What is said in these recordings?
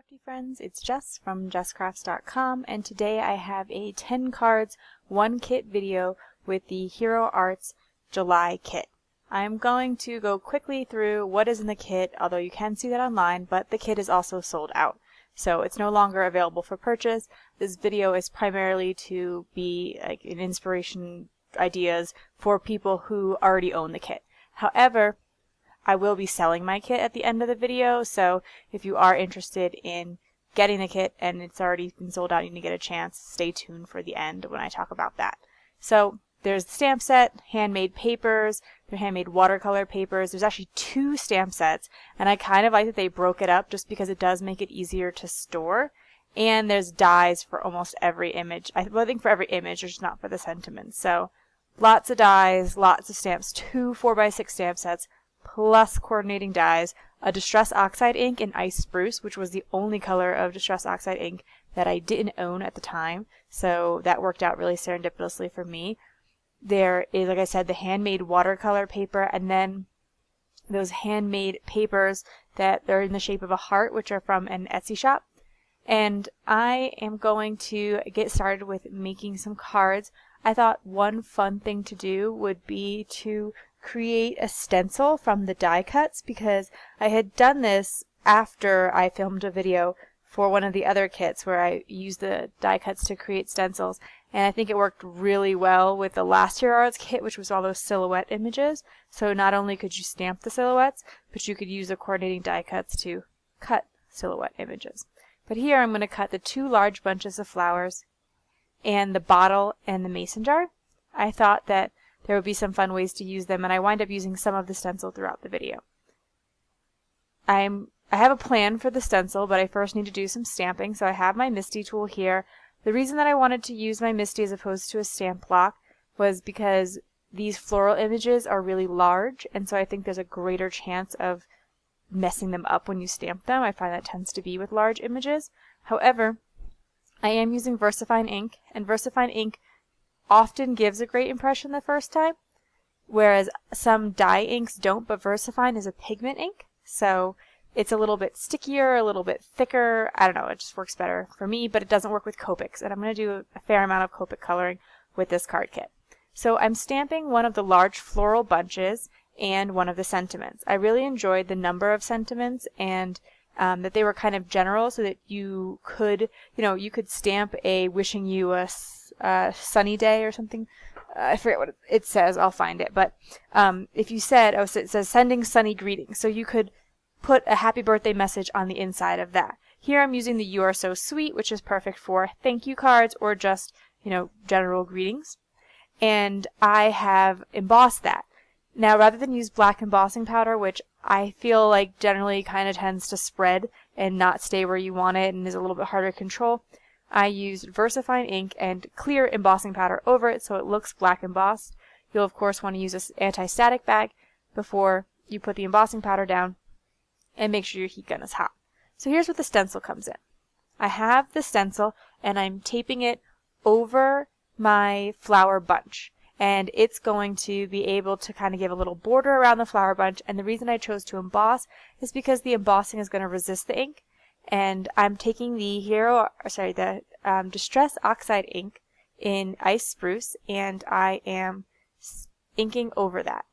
crafty friends, it's Jess from jesscrafts.com, and today I have a 10 cards, 1 kit video with the Hero Arts July kit. I'm going to go quickly through what is in the kit, although you can see that online, but the kit is also sold out. So it's no longer available for purchase. This video is primarily to be like an inspiration ideas for people who already own the kit. However, I will be selling my kit at the end of the video, so if you are interested in getting the kit and it's already been sold out, you need to get a chance, stay tuned for the end when I talk about that. So there's the stamp set, handmade papers, they're handmade watercolor papers. There's actually 2 stamp sets, and I kind of like that they broke it up just because it does make it easier to store. And there's dies for almost every image. I think for every image, just not for the sentiments. So lots of dies, lots of stamps, 2 4x6 stamp sets, plus coordinating dies, a Distress Oxide Ink in Ice Spruce, which was the only color of Distress Oxide Ink that I didn't own at the time, so that worked out really serendipitously for me. There is, like I said, the handmade watercolor paper, and then those handmade papers that they're in the shape of a heart, which are from an Etsy shop. And I am going to get started with making some cards. I thought one fun thing to do would be to create a stencil from the die cuts, because I had done this after I filmed a video for one of the other kits where I used the die cuts to create stencils, and I think it worked really well with the last Hero Arts kit, which was all those silhouette images. So not only could you stamp the silhouettes, but you could use the coordinating die cuts to cut silhouette images. But here I'm going to cut the 2 large bunches of flowers and the bottle and the mason jar. I thought that there would be some fun ways to use them, and I wind up using some of the stencil throughout the video. I have a plan for the stencil, but I first need to do some stamping, so I have my Misti tool here. The reason that I wanted to use my Misti as opposed to a stamp block was because these floral images are really large, and so I think there's a greater chance of messing them up when you stamp them. I find that tends to be with large images. However, I am using VersaFine ink, and VersaFine ink often gives a great impression the first time, whereas some dye inks don't, but VersaFine is a pigment ink, so it's a little bit stickier, a little bit thicker. I don't know, it just works better for me, but it doesn't work with Copics, and I'm going to do a fair amount of Copic coloring with this card kit. So I'm stamping one of the large floral bunches and one of the sentiments. I really enjoyed the number of sentiments, and that they were kind of general, so that you could, you could stamp a wishing you a sunny day or something. I forget what it says. I'll find it. But if you said, it says sending sunny greetings, so you could put a happy birthday message on the inside of that. Here I'm using the You Are So Sweet, which is perfect for thank you cards or just, general greetings. And I have embossed that. Now, rather than use black embossing powder, which I feel like generally kind of tends to spread and not stay where you want it and is a little bit harder to control, I used VersaFine ink and clear embossing powder over it so it looks black embossed. You'll of course want to use this anti-static bag before you put the embossing powder down, and make sure your heat gun is hot. So here's where the stencil comes in. I have the stencil and I'm taping it over my flower bunch, and it's going to be able to kind of give a little border around the flower bunch, and the reason I chose to emboss is because the embossing is going to resist the ink. And I'm taking the Distress Oxide Ink in Ice Spruce, and I am inking over that.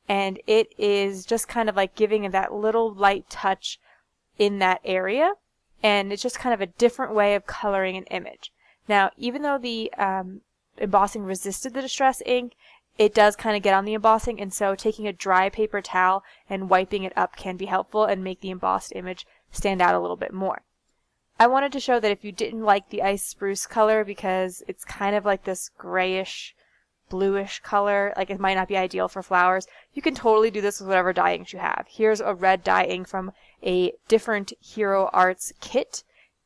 And it is just kind of like giving that little light touch in that area, and it's just kind of a different way of coloring an image. Now, even though the embossing resisted the Distress ink, it does kind of get on the embossing, and so taking a dry paper towel and wiping it up can be helpful and make the embossed image stand out a little bit more. I wanted to show that if you didn't like the Ice Spruce color, because it's kind of like this grayish, bluish color, like it might not be ideal for flowers, you can totally do this with whatever dye inks you have. Here's a red dye ink from a different Hero Arts kit,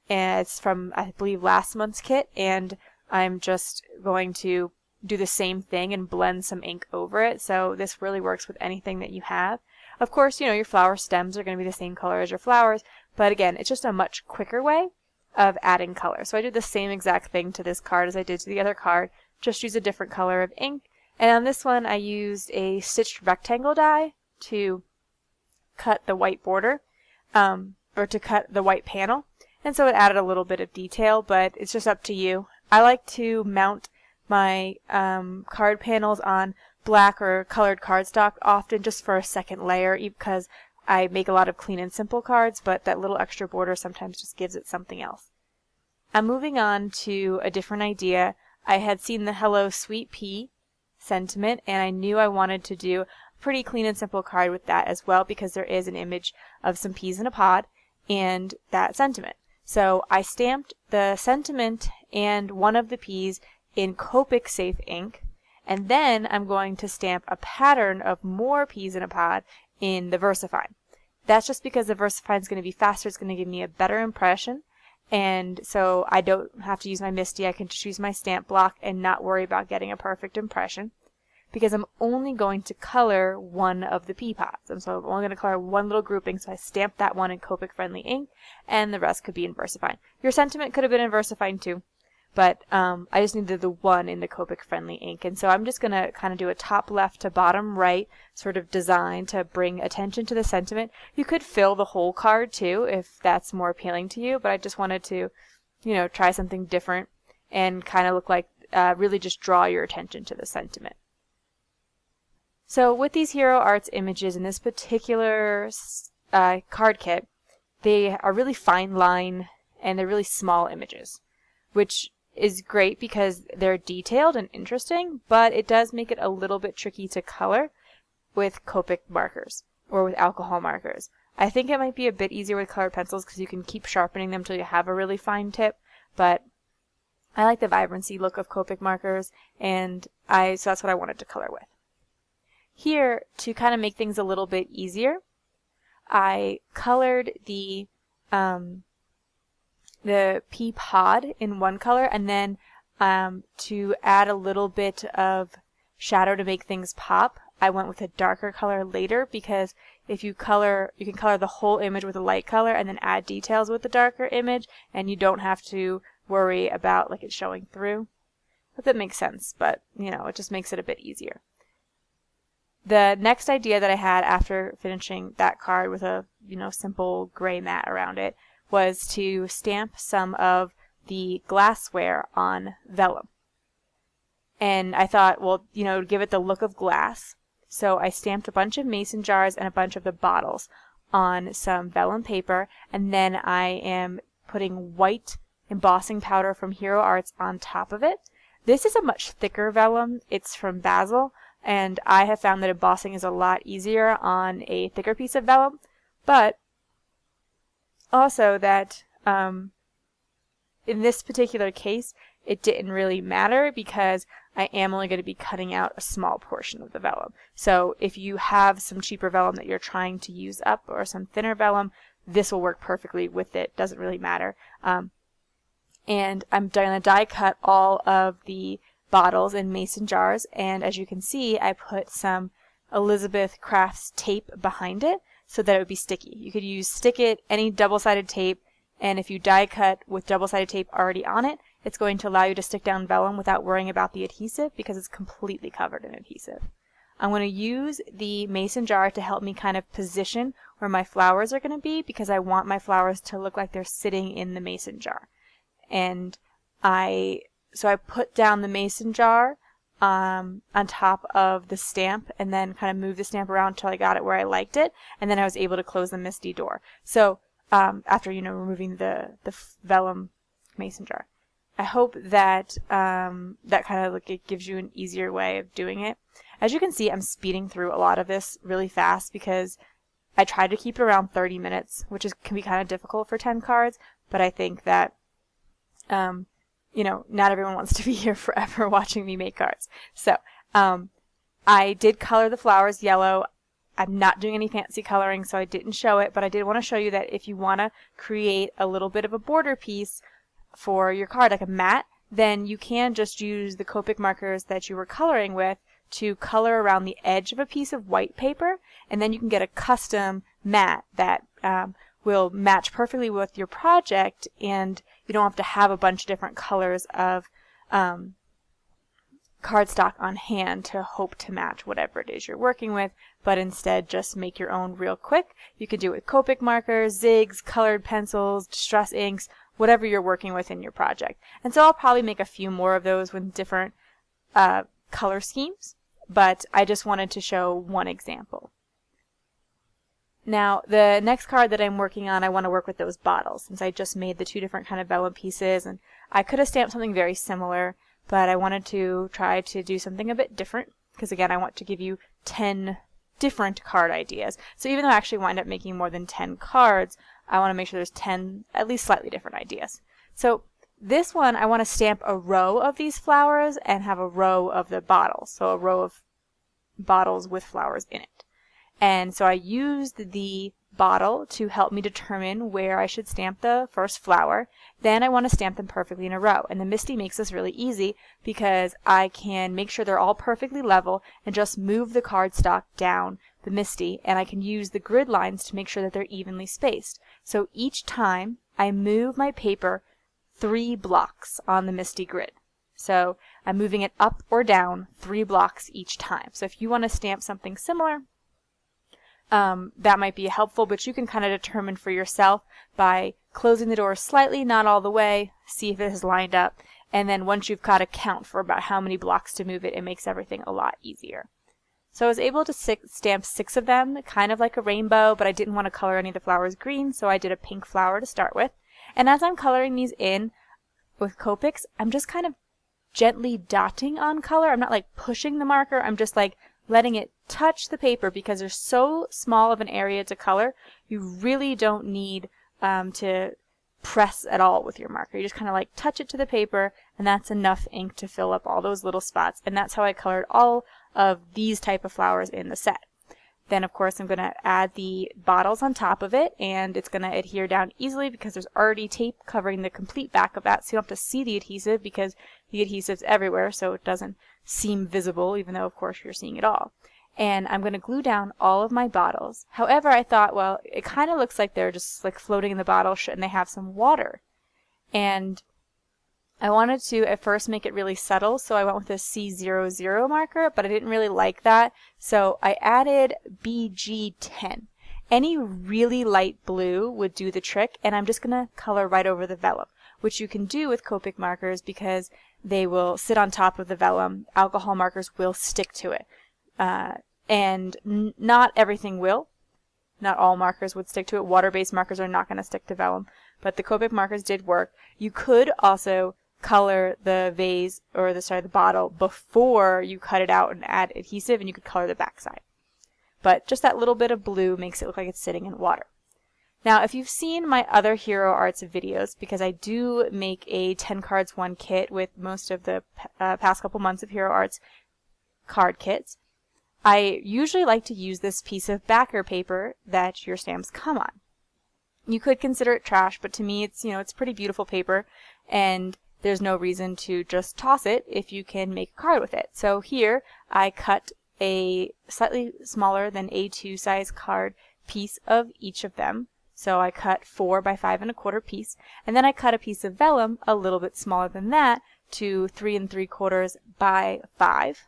and it's from, I believe, last month's kit, and I'm just going to do the same thing and blend some ink over it, so this really works with anything that you have. Of course, your flower stems are going to be the same color as your flowers, but again, it's just a much quicker way of adding color. So I did the same exact thing to this card as I did to the other card, just use a different color of ink, and on this one I used a stitched rectangle die to cut the white border. to cut the white panel, and so it added a little bit of detail, but it's just up to you. I like to mount my card panels on black or colored cardstock often just for a second layer, because I make a lot of clean and simple cards, but that little extra border sometimes just gives it something else. I'm moving on to a different idea. I had seen the Hello Sweet Pea sentiment, and I knew I wanted to do a pretty clean and simple card with that as well, because there is an image of some peas in a pod and that sentiment. So I stamped the sentiment and one of the peas in Copic safe ink, and then I'm going to stamp a pattern of more peas in a pod in the VersaFine. That's just because the VersaFine is going to be faster. It's going to give me a better impression, and so I don't have to use my Misti. I can just use my stamp block and not worry about getting a perfect impression, because I'm only going to color one of the pea pods. And so I'm only going to color one little grouping, so I stamped that one in Copic friendly ink, and the rest could be in VersaFine. Your sentiment could have been in VersaFine too, but I just needed the one in the Copic friendly ink. And so I'm just going to kind of do a top left to bottom right sort of design to bring attention to the sentiment. You could fill the whole card too if that's more appealing to you, but I just wanted to, you know, try something different and kind of look like really just draw your attention to the sentiment. So with these Hero Arts images in this particular card kit, they are really fine line and they're really small images, which is great because they're detailed and interesting, but it does make it a little bit tricky to color with Copic markers or with alcohol markers. I think it might be a bit easier with colored pencils because you can keep sharpening them till you have a really fine tip, but I like the vibrancy look of Copic markers, and so that's what I wanted to color with. Here, to kind of make things a little bit easier, I colored the pea pod in one color, and then to add a little bit of shadow to make things pop, I went with a darker color later, because if you color, you can color the whole image with a light color and then add details with the darker image, and you don't have to worry about like it showing through. But that makes sense, but you know, it just makes it a bit easier. The next idea that I had after finishing that card with a, you know, simple gray mat around it was to stamp some of the glassware on vellum. And I thought, well, you know, give it the look of glass. So I stamped a bunch of mason jars and a bunch of the bottles on some vellum paper, and then I am putting white embossing powder from Hero Arts on top of it. This is a much thicker vellum. It's from Bazzill, and I have found that embossing is a lot easier on a thicker piece of vellum, but also that in this particular case, it didn't really matter because I am only going to be cutting out a small portion of the vellum. So if you have some cheaper vellum that you're trying to use up, or some thinner vellum, this will work perfectly with it. Doesn't really matter. And I'm going to die cut all of the bottles in mason jars, and as you can see, I put some Elizabeth Crafts tape behind it so that it would be sticky. You could use Stick It, any double-sided tape, and if you die cut with double-sided tape already on it, it's going to allow you to stick down vellum without worrying about the adhesive because it's completely covered in adhesive. I'm going to use the mason jar to help me kind of position where my flowers are going to be, because I want my flowers to look like they're sitting in the mason jar. And so I put down the mason jar on top of the stamp, and then kind of moved the stamp around until I got it where I liked it, and then I was able to close the Misti door. So after, you know, removing the vellum mason jar. I hope that that kind of like, it gives you an easier way of doing it. As you can see, I'm speeding through a lot of this really fast because I tried to keep it around 30 minutes, which can be kind of difficult for 10 cards, but I think that you know, not everyone wants to be here forever watching me make cards. So I did color the flowers yellow. I'm not doing any fancy coloring, so I didn't show it, but I did want to show you that if you want to create a little bit of a border piece for your card, like a mat, then you can just use the Copic markers that you were coloring with to color around the edge of a piece of white paper, and then you can get a custom mat that will match perfectly with your project, and you don't have to have a bunch of different colors of cardstock on hand to hope to match whatever it is you're working with, but instead just make your own real quick. You can do it with Copic markers, zigs, colored pencils, distress inks, whatever you're working with in your project. And so I'll probably make a few more of those with different color schemes, but I just wanted to show one example. Now, the next card that I'm working on, I want to work with those bottles, since I just made the two different kind of vellum pieces, and I could have stamped something very similar, but I wanted to try to do something a bit different, because again, I want to give you 10 different card ideas. So even though I actually wind up making more than 10 cards, I want to make sure there's 10 at least slightly different ideas. So this one, I want to stamp a row of these flowers and have a row of the bottles, so a row of bottles with flowers in it. And so I used the bottle to help me determine where I should stamp the first flower. Then I want to stamp them perfectly in a row. And the Misti makes this really easy because I can make sure they're all perfectly level and just move the cardstock down the Misti, and I can use the grid lines to make sure that they're evenly spaced. So each time I move my paper 3 blocks on the Misti grid. So I'm moving it up or down 3 blocks each time. So if you want to stamp something similar, that might be helpful, but you can kind of determine for yourself by closing the door slightly, not all the way, see if it has lined up, and then once you've got a count for about how many blocks to move it, it makes everything a lot easier. So I was able to stamp 6 of them, kind of like a rainbow, but I didn't want to color any of the flowers green, so I did a pink flower to start with. And as I'm coloring these in with Copics, I'm just kind of gently dotting on color. I'm not like pushing the marker, I'm just like letting it touch the paper, because there's so small of an area to color, you really don't need to press at all with your marker. You just kind of like touch it to the paper, and that's enough ink to fill up all those little spots. And that's how I colored all of these type of flowers in the set. Then of course I'm going to add the bottles on top of it, and it's going to adhere down easily because there's already tape covering the complete back of that, so you don't have to see the adhesive because the adhesive's everywhere, so it doesn't seem visible, even though of course you're seeing it all. And I'm going to glue down all of my bottles. However, I thought, well, it kind of looks like they're just like floating in the bottle, shouldn't they have some water? And I wanted to at first make it really subtle, so I went with a C00 marker, but I didn't really like that, so I added BG10. Any really light blue would do the trick, and I'm just going to color right over the vellum, which you can do with Copic markers because they will sit on top of the vellum. Alcohol markers will stick to it. And not everything will. Not all markers would stick to it. Water-based markers are not going to stick to vellum, but the Copic markers did work. You could also color the vase, or the bottle, before you cut it out and add adhesive, and you could color the backside. But just that little bit of blue makes it look like it's sitting in water. Now, if you've seen my other Hero Arts videos, because I do make a 10 cards 1 kit with most of the past couple months of Hero Arts card kits, I usually like to use this piece of backer paper that your stamps come on. You could consider it trash, but to me it's, it's pretty beautiful paper, and there's no reason to just toss it if you can make a card with it. So here I cut a slightly smaller than A2 size card piece of each of them. So I cut 4 by 5 1/4 piece, and then I cut a piece of vellum a little bit smaller than that to 3 3/4 by 5,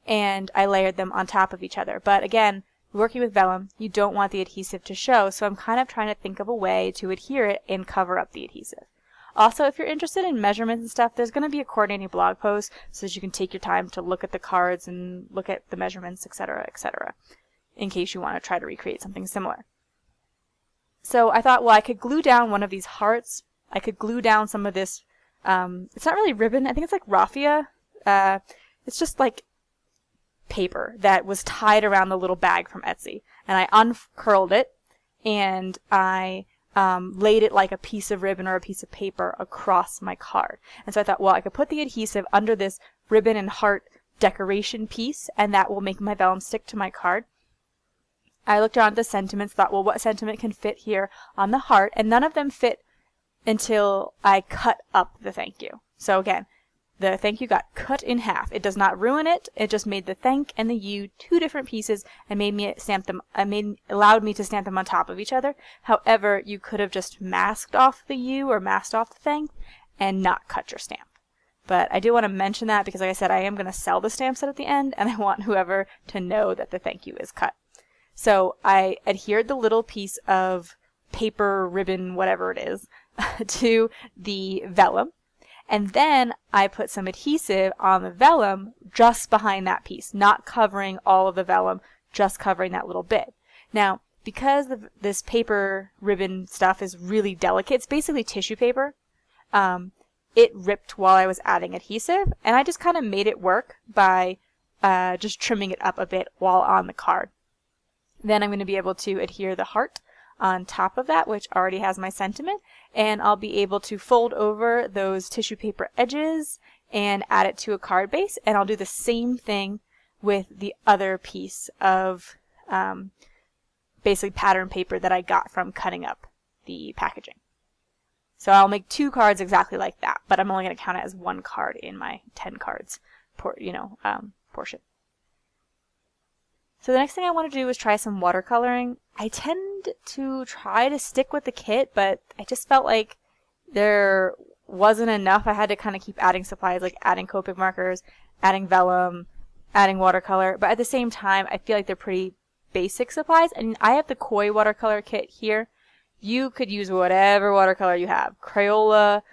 and I layered them on top of each other. But again, working with vellum, you don't want the adhesive to show, so I'm kind of trying to think of a way to adhere it and cover up the adhesive. Also, if you're interested in measurements and stuff, there's going to be a coordinating blog post so that you can take your time to look at the cards and look at the measurements, etc., in case you want to try to recreate something similar. So I thought, well, I could glue down one of these hearts. I could glue down some of this, it's not really ribbon, I think it's like raffia. It's just like paper that was tied around the little bag from Etsy. And I uncurled it, and I laid it like a piece of ribbon or a piece of paper across my card. And so I thought, well, I could put the adhesive under this ribbon and heart decoration piece, and that will make my vellum stick to my card. I looked around at the sentiments, thought, well, what sentiment can fit here on the heart? And none of them fit until I cut up the thank you. So again, the thank you got cut in half. It does not ruin it. It just made the thank and the you 2 different pieces and made me stamp them. Allowed me to stamp them on top of each other. However, you could have just masked off the you or masked off the thank and not cut your stamp. But I do want to mention that because, like I said, I am going to sell the stamp set at the end, and I want whoever to know that the thank you is cut. So I adhered the little piece of paper, ribbon, whatever it is, to the vellum. And then I put some adhesive on the vellum just behind that piece, not covering all of the vellum, just covering that little bit. Now, because this paper ribbon stuff is really delicate, it's basically tissue paper, it ripped while I was adding adhesive, and I just kind of made it work by just trimming it up a bit while on the card. Then I'm going to be able to adhere the heart on top of that, which already has my sentiment, and I'll be able to fold over those tissue paper edges and add it to a card base, and I'll do the same thing with the other piece of basically pattern paper that I got from cutting up the packaging. So I'll make 2 cards exactly like that, but I'm only going to count it as 1 card in my 10 cards portion. So the next thing I want to do is try some watercoloring. I tend to try to stick with the kit, but I just felt like there wasn't enough. I had to kind of keep adding supplies, like adding Copic markers, adding vellum, adding watercolor, but at the same time, I feel like they're pretty basic supplies. And I have the Koi watercolor kit here. You could use whatever watercolor you have. Crayola,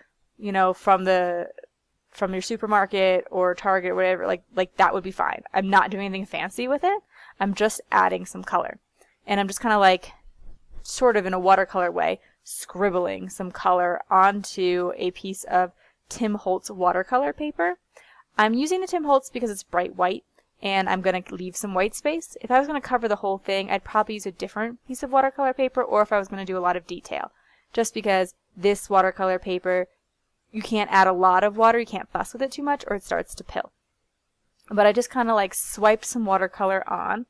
from your supermarket or Target or whatever, like that would be fine. I'm not doing anything fancy with it. I'm just adding some color. And I'm just kind of like, sort of in a watercolor way, scribbling some color onto a piece of Tim Holtz watercolor paper. I'm using the Tim Holtz because it's bright white, and I'm going to leave some white space. If I was going to cover the whole thing, I'd probably use a different piece of watercolor paper, or if I was going to do a lot of detail. Just because this watercolor paper, you can't add a lot of water, you can't fuss with it too much, or it starts to pill. But I just kind of like swiped some watercolor on,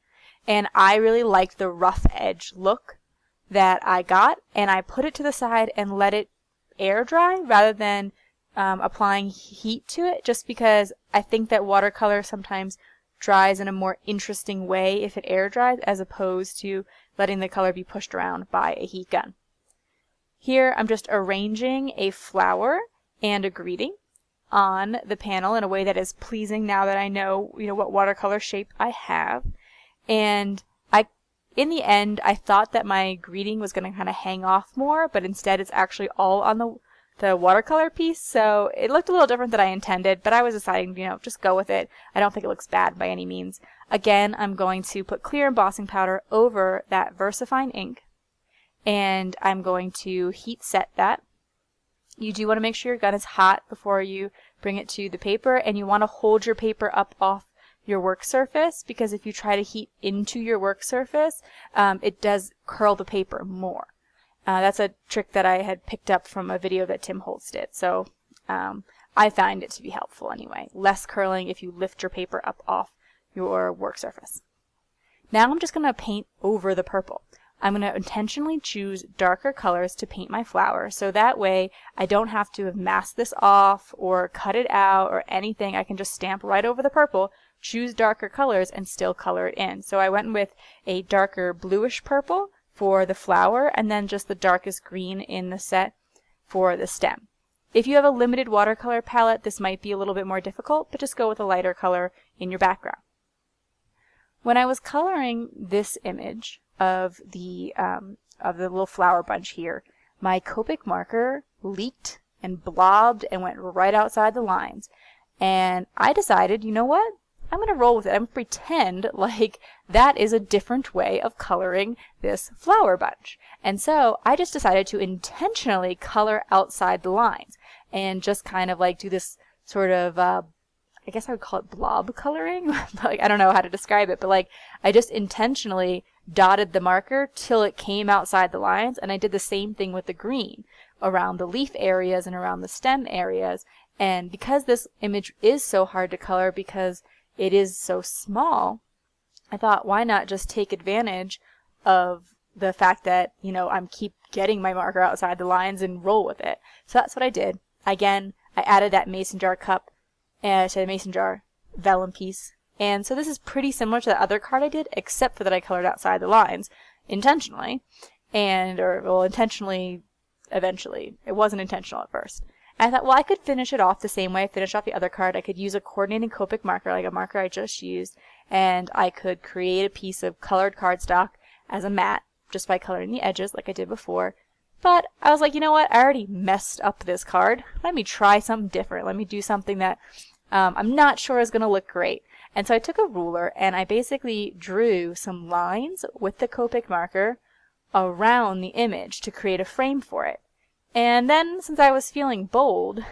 and I really liked the rough edge look that I got, and I put it to the side and let it air dry rather than applying heat to it, just because I think that watercolor sometimes dries in a more interesting way if it air dries, as opposed to letting the color be pushed around by a heat gun. Here I'm just arranging a flower and a greeting on the panel in a way that is pleasing now that I know, what watercolor shape I have. And in the end, I thought that my greeting was going to kind of hang off more, but instead it's actually all on the watercolor piece, so it looked a little different than I intended, but I was deciding, just go with it. I don't think it looks bad by any means. Again, I'm going to put clear embossing powder over that VersaFine ink, and I'm going to heat set that. You do want to make sure your gun is hot before you bring it to the paper, and you want to hold your paper up off your work surface, because if you try to heat into your work surface, it does curl the paper more. That's a trick that I had picked up from a video that Tim Holtz did, so I find it to be helpful anyway. Less curling if you lift your paper up off your work surface. Now I'm just going to paint over the purple. I'm going to intentionally choose darker colors to paint my flower, so that way I don't have to have masked this off or cut it out or anything. I can just stamp right over the purple, choose darker colors, and still color it in. So I went with a darker bluish purple for the flower, and then just the darkest green in the set for the stem. If you have a limited watercolor palette, this might be a little bit more difficult, but just go with a lighter color in your background. When I was coloring this image of the little flower bunch here, my Copic marker leaked and blobbed and went right outside the lines. And I decided, you know what? I'm going to roll with it. I'm going to pretend like that is a different way of coloring this flower bunch. And so I just decided to intentionally color outside the lines and just kind of like do this sort of, I guess I would call it blob coloring. Like, I don't know how to describe it, but like I just intentionally dotted the marker till it came outside the lines, and I did the same thing with the green around the leaf areas and around the stem areas. And because this image is so hard to color because it is so small, I thought, why not just take advantage of the fact that, I'm keep getting my marker outside the lines and roll with it. So that's what I did. Again, I added that mason jar cup to the mason jar vellum piece. And so this is pretty similar to the other card I did, except for that I colored outside the lines intentionally. Intentionally eventually. It wasn't intentional at first. I thought, well, I could finish it off the same way I finished off the other card. I could use a coordinating Copic marker, like a marker I just used, and I could create a piece of colored cardstock as a mat just by coloring the edges like I did before. But I was like, you know what? I already messed up this card. Let me try something different. Let me do something that I'm not sure is going to look great. And so I took a ruler and I basically drew some lines with the Copic marker around the image to create a frame for it. And then, since I was feeling bold,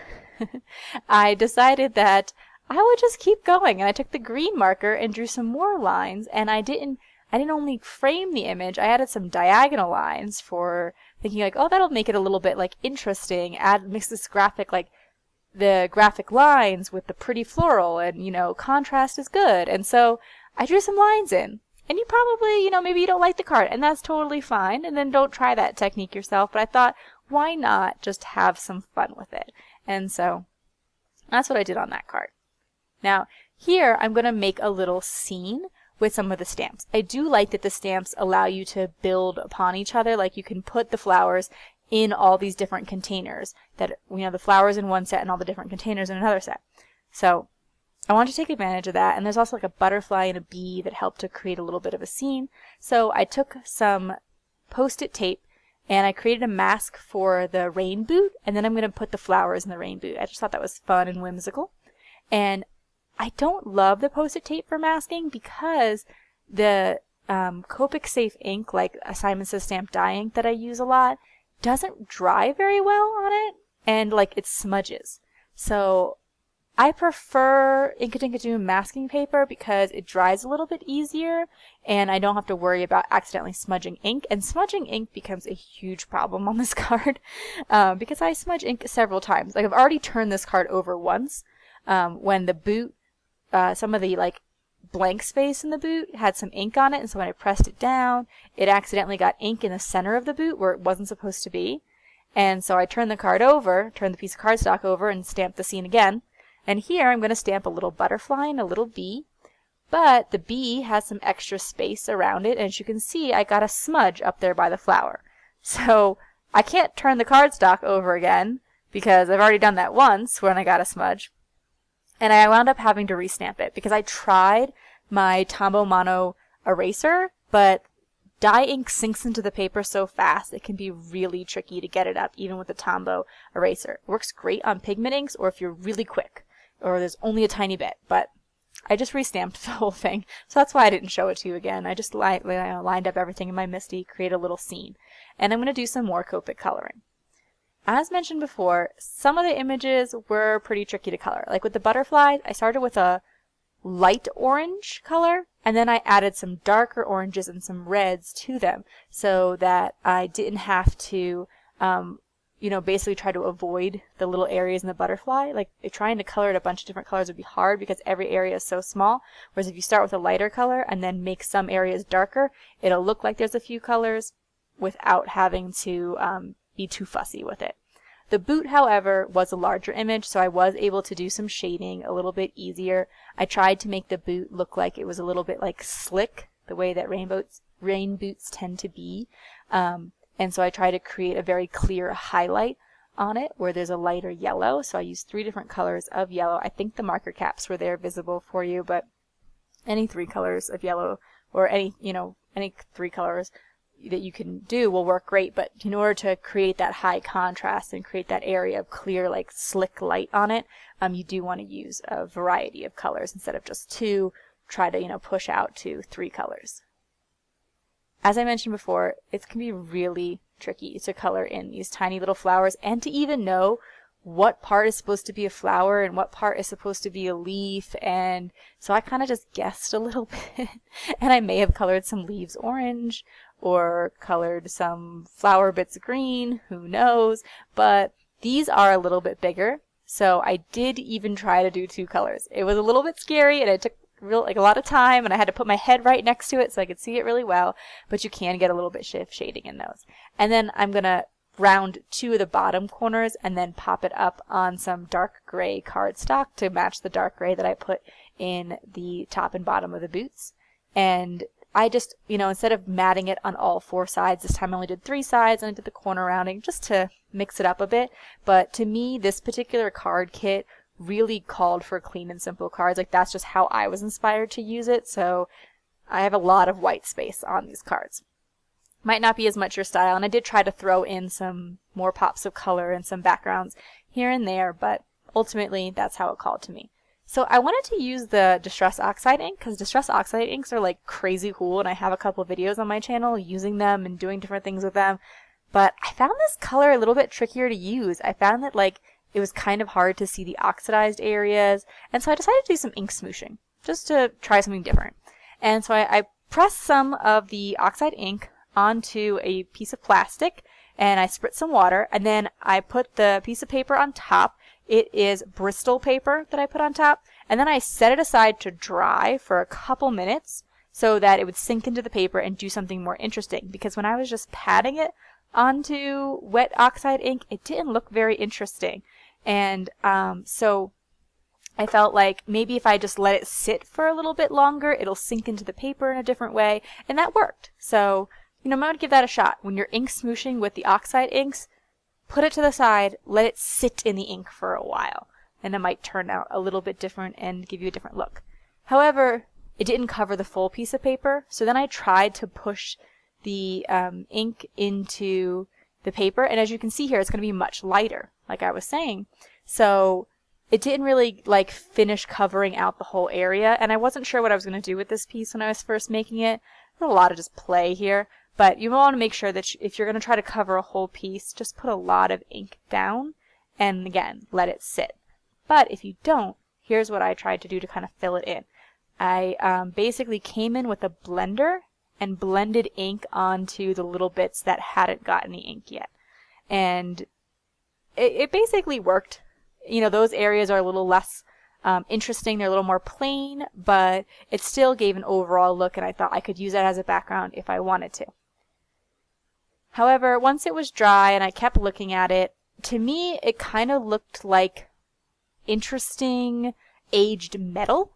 I decided that I would just keep going. And I took the green marker and drew some more lines, and I didn't only frame the image, I added some diagonal lines for thinking like, oh, that'll make it a little bit like interesting, mix this graphic, like the graphic lines with the pretty floral, and you know, contrast is good. And so I drew some lines in. And you probably, you know, maybe you don't like the card, and that's totally fine, and then don't try that technique yourself. But I thought, why not just have some fun with it? And so that's what I did on that card. Now, here I'm going to make a little scene with some of the stamps. I do like that the stamps allow you to build upon each other. Like, you can put the flowers in all these different containers. That, you know, the flowers in one set and all the different containers in another set. So I want to take advantage of that, and there's also like a butterfly and a bee that help to create a little bit of a scene. So I took some Post-it tape and I created a mask for the rain boot, and then I'm going to put the flowers in the rain boot. I just thought that was fun and whimsical. And I don't love the Post-it tape for masking because the Copic Safe ink, like Simon Says Stamp dye ink that I use a lot, doesn't dry very well on it, and like it smudges. So I prefer Ink-a-Tink-a-Toon masking paper because it dries a little bit easier and I don't have to worry about accidentally smudging ink. And smudging ink becomes a huge problem on this card because I smudge ink several times. Like, I've already turned this card over once when the boot, some of the like blank space in the boot had some ink on it, and so when I pressed it down, it accidentally got ink in the center of the boot where it wasn't supposed to be. And so I turned the card over, turned the piece of cardstock over, and stamped the scene again. And here I'm going to stamp a little butterfly and a little bee, but the bee has some extra space around it, and as you can see, I got a smudge up there by the flower. So I can't turn the cardstock over again because I've already done that once when I got a smudge. And I wound up having to restamp it because I tried my Tombow Mono eraser, but dye ink sinks into the paper so fast it can be really tricky to get it up even with the Tombow eraser. It works great on pigment inks or if you're really quick or there's only a tiny bit, but I just restamped the whole thing, so that's why I didn't show it to you again. I just lined up everything in my Misti, create a little scene, and I'm going to do some more Copic coloring. As mentioned before, some of the images were pretty tricky to color. Like with the butterflies, I started with a light orange color, and then I added some darker oranges and some reds to them so that I didn't have to you know, basically try to avoid the little areas in the butterfly. Like, trying to color it a bunch of different colors would be hard because every area is so small. Whereas if you start with a lighter color and then make some areas darker, it'll look like there's a few colors without having to be too fussy with it. The boot, however, was a larger image, so I was able to do some shading a little bit easier. I tried to make the boot look like it was a little bit like slick, the way that rain boots tend to be. And so I try to create a very clear highlight on it where there's a lighter yellow. So I used 3 different colors of yellow. I think the marker caps were there visible for you, but any 3 colors of yellow or any 3 colors that you can do will work great. But in order to create that high contrast and create that area of clear, like slick light on it, you do want to use a variety of colors instead of just 2. Try to, push out to 3 colors. As I mentioned before, it can be really tricky to color in these tiny little flowers and to even know what part is supposed to be a flower and what part is supposed to be a leaf. And so I kind of just guessed a little bit and I may have colored some leaves orange or colored some flower bits green, who knows, but these are a little bit bigger. So I did even try to do 2 colors. It was a little bit scary and it took a lot of time, and I had to put my head right next to it so I could see it really well, but you can get a little bit shading in those. And then I'm going to round 2 of the bottom corners and then pop it up on some dark gray cardstock to match the dark gray that I put in the top and bottom of the boots. And I just, instead of matting it on all 4 sides, this time I only did 3 sides, and I did the corner rounding just to mix it up a bit. But to me, this particular card kit really called for clean and simple cards. Like, that's just how I was inspired to use it, so I have a lot of white space on these cards. Might not be as much your style, and I did try to throw in some more pops of color and some backgrounds here and there, but ultimately that's how it called to me. So I wanted to use the Distress Oxide ink because Distress Oxide inks are like crazy cool, and I have a couple of videos on my channel using them and doing different things with them. But I found this color a little bit trickier to use. I found that like it was kind of hard to see the oxidized areas, and so I decided to do some ink smooshing just to try something different. And so I pressed some of the Oxide ink onto a piece of plastic, and I spritzed some water, and then I put the piece of paper on top. It is Bristol paper that I put on top, and then I set it aside to dry for a couple minutes so that it would sink into the paper and do something more interesting, because when I was just patting it onto wet Oxide ink, it didn't look very interesting. And so I felt like maybe if I just let it sit for a little bit longer, it'll sink into the paper in a different way, and that worked. So I'm going to give that a shot. When you're ink smooshing with the Oxide inks, put it to the side, let it sit in the ink for a while, and it might turn out a little bit different and give you a different look. However, it didn't cover the full piece of paper, so then I tried to push the ink into the paper, and as you can see here, it's going to be much lighter, like I was saying. So it didn't really like finish covering out the whole area, and I wasn't sure what I was going to do with this piece when I was first making it. There's a lot of just play here. But you want to make sure that if you're going to try to cover a whole piece, just put a lot of ink down and, again, let it sit. But if you don't, here's what I tried to do to kind of fill it in. I basically came in with a blender and blended ink onto the little bits that hadn't gotten the ink yet. And it basically worked. Those areas are a little less interesting. They're a little more plain, but it still gave an overall look, and I thought I could use that as a background if I wanted to. However, once it was dry and I kept looking at it, to me it kind of looked like interesting aged metal,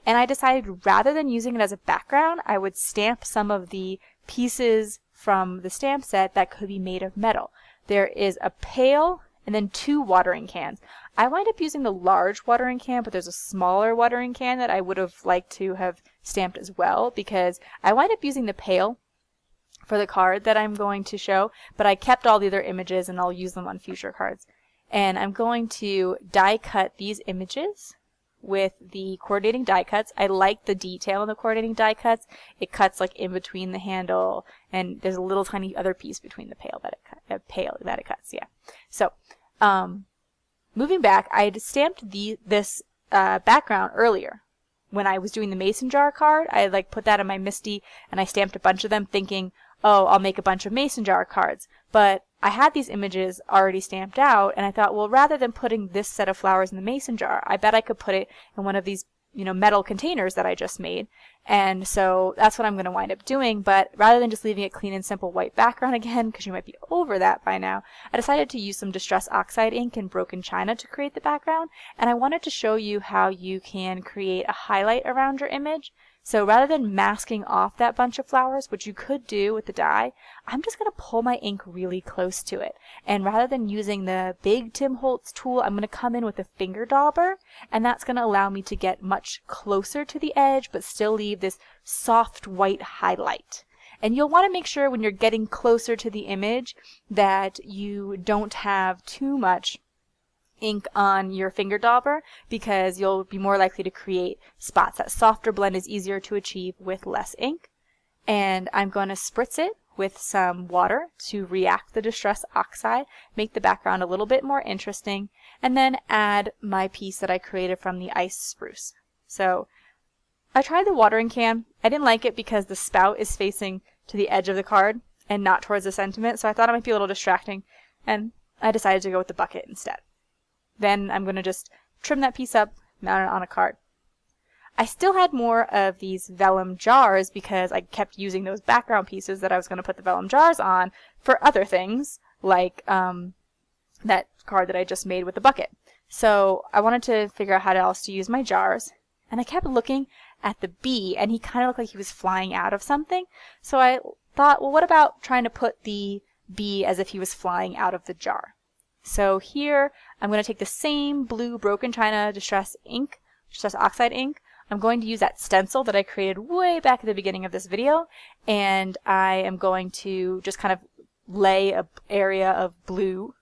and I decided rather than using it as a background, I would stamp some of the pieces from the stamp set that could be made of metal. There is a pail and then 2 watering cans. I wind up using the large watering can, but there's a smaller watering can that I would have liked to have stamped as well, because I wind up using the pail for the card that I'm going to show, but I kept all the other images and I'll use them on future cards. And I'm going to die cut these images with the coordinating die cuts. I like the detail in the coordinating die cuts. It cuts like in between the handle, and there's a little tiny other piece between the pail that it cuts. Yeah. So, moving back, I had stamped this background earlier. When I was doing the mason jar card, I like put that in my Misti and I stamped a bunch of them thinking, oh, I'll make a bunch of mason jar cards. But I had these images already stamped out, and I thought, well, rather than putting this set of flowers in the mason jar, I bet I could put it in one of these, metal containers that I just made. And so that's what I'm going to wind up doing. But rather than just leaving it clean and simple white background again, because you might be over that by now, I decided to use some Distress Oxide ink and broken china to create the background. And I wanted to show you how you can create a highlight around your image. So rather than masking off that bunch of flowers, which you could do with the die, I'm just going to pull my ink really close to it. And rather than using the big Tim Holtz tool, I'm going to come in with a finger dauber, and that's going to allow me to get much closer to the edge, but still leave this soft white highlight. And you'll want to make sure when you're getting closer to the image that you don't have too much ink on your finger dauber, because you'll be more likely to create spots. That softer blend is easier to achieve with less ink. And I'm going to spritz it with some water to react the Distress Oxide, make the background a little bit more interesting, and then add my piece that I created from the ice spruce. So I tried the watering can. I didn't like it because the spout is facing to the edge of the card and not towards the sentiment, so I thought it might be a little distracting, and I decided to go with the bucket instead. Then I'm going to just trim that piece up, mount it on a card. I still had more of these vellum jars because I kept using those background pieces that I was going to put the vellum jars on for other things, like that card that I just made with the bucket. So I wanted to figure out how else to use my jars, and I kept looking at the bee, and he kind of looked like he was flying out of something. So I thought, well, what about trying to put the bee as if he was flying out of the jar? So here, I'm going to take the same blue Broken China Distress ink, Distress Oxide ink. I'm going to use that stencil that I created way back at the beginning of this video, and I am going to just kind of lay an area of blue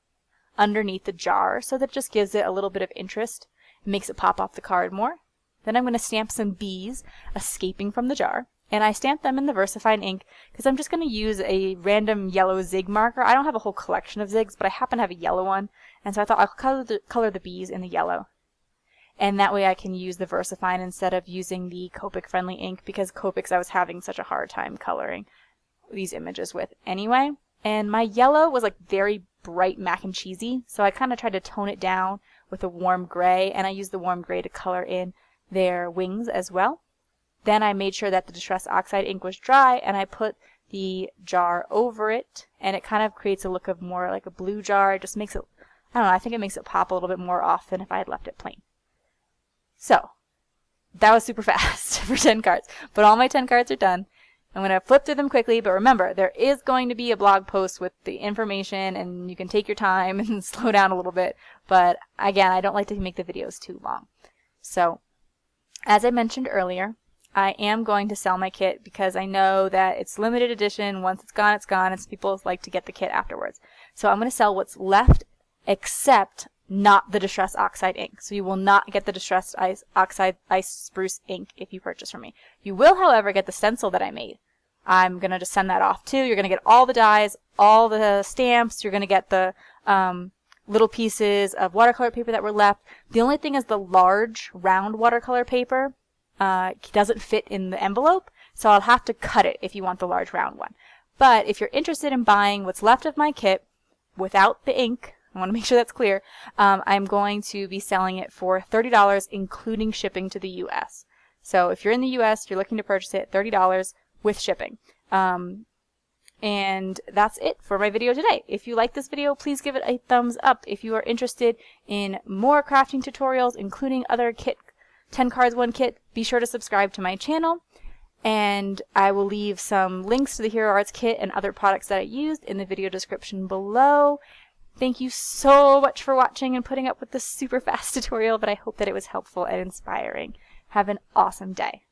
underneath the jar so that just gives it a little bit of interest, makes it pop off the card more. Then I'm going to stamp some bees escaping from the jar, and I stamped them in the VersaFine ink because I'm just going to use a random yellow zig marker. I don't have a whole collection of zigs, but I happen to have a yellow one, and so I thought I'll color the bees in the yellow. And that way I can use the VersaFine instead of using the Copic friendly ink, because Copics I was having such a hard time coloring these images with anyway. And my yellow was like very bright mac and cheesy, so I kind of tried to tone it down with a warm gray, and I used the warm gray to color in their wings as well. Then I made sure that the Distress Oxide ink was dry, and I put the jar over it, and it kind of creates a look of more like a blue jar. It just makes it, I don't know, I think it makes it pop a little bit more off than if I had left it plain. So, that was super fast for 10 cards, but all my 10 cards are done. I'm going to flip through them quickly, but remember, there is going to be a blog post with the information, and you can take your time and slow down a little bit, but again, I don't like to make the videos too long. So, as I mentioned earlier, I am going to sell my kit because I know that it's limited edition. Once it's gone, it's gone, and some people like to get the kit afterwards. So I'm going to sell what's left, except not the Distress Oxide ink. So you will not get the Distress Oxide Ice Spruce ink if you purchase from me. You will, however, get the stencil that I made. I'm going to just send that off too. You're going to get all the dies, all the stamps. You're going to get the little pieces of watercolor paper that were left. The only thing is the large round watercolor paper doesn't fit in the envelope, so I'll have to cut it if you want the large round one. But if you're interested in buying what's left of my kit without the ink, I want to make sure that's clear, I'm going to be selling it for $30, including shipping to the US. So if you're in the US, you're looking to purchase it, $30 with shipping. And that's it for my video today. If you like this video, please give it a thumbs up. If you are interested in more crafting tutorials, including other kit, 10 cards, 1 kit, be sure to subscribe to my channel. And I will leave some links to the Hero Arts kit and other products that I used in the video description below. Thank you so much for watching and putting up with this super fast tutorial, but I hope that it was helpful and inspiring. Have an awesome day.